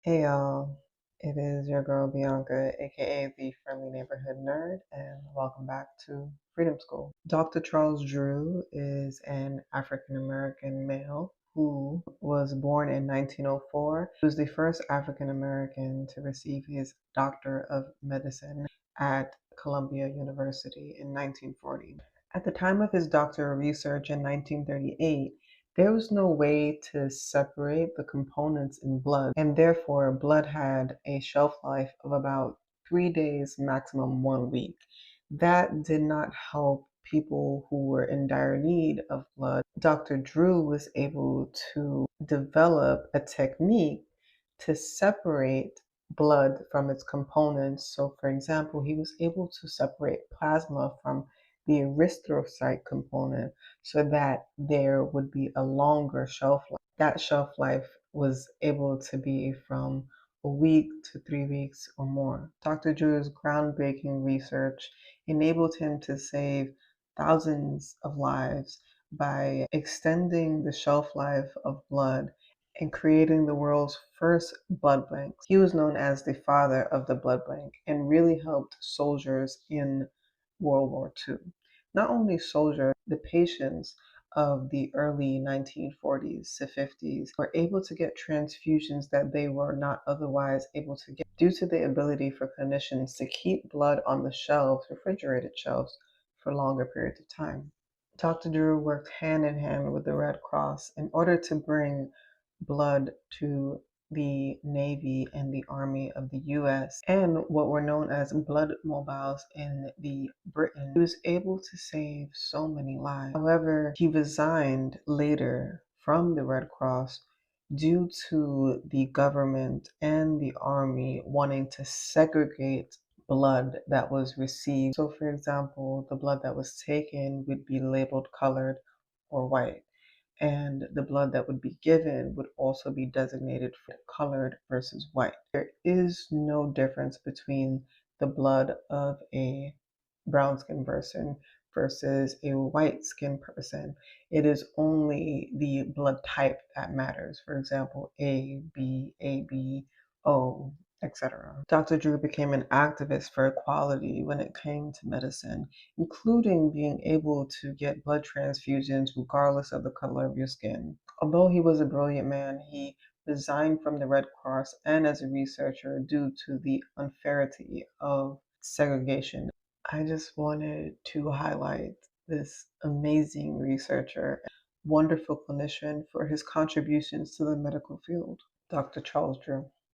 Hey y'all, it is your girl Bianca, aka the Friendly Neighborhood Nerd, and welcome back to Freedom School. Dr. Charles Drew is an African American male who was born in 1904. He was the first African American to receive his Doctor of Medicine at Columbia University in 1940. At the time of his doctoral research in 1938, there was no way to separate the components in blood, and therefore blood had a shelf life of about 3 days, maximum 1 week. That did not help people who were in dire need of blood. Dr. Drew was able to develop a technique to separate blood from its components. So, for example, he was able to separate plasma from the erythrocyte component so that there would be a longer shelf life. That shelf life was able to be from a week to 3 weeks or more. Dr. Drew's groundbreaking research enabled him to save thousands of lives by extending the shelf life of blood and creating the world's first blood bank. He was known as the father of the blood bank and really helped soldiers in World War II. Not only soldiers, the patients of the early 1940s to 50s were able to get transfusions that they were not otherwise able to get due to the ability for clinicians to keep blood on the shelves, refrigerated shelves, for longer periods of time. Dr. Drew worked hand in hand with the Red Cross in order to bring blood to the Navy and the Army of the US and what were known as blood mobiles in the Britain. He was able to save so many lives. However, he resigned later from the Red Cross due to the government and the army wanting to segregate blood that was received. So, for example, the blood that was taken would be labeled colored or white, and the blood that would be given would also be designated for colored versus white. There is no difference between the blood of a brown skinned person versus a white skinned person. It is only the blood type that matters. For example, AB, O, etc. Dr. Drew became an activist for equality when it came to medicine, including being able to get blood transfusions regardless of the color of your skin. Although he was a brilliant man, he resigned from the Red Cross and as a researcher due to the unfairity of segregation. I just wanted to highlight this amazing researcher, wonderful clinician for his contributions to the medical field, Dr. Charles Drew.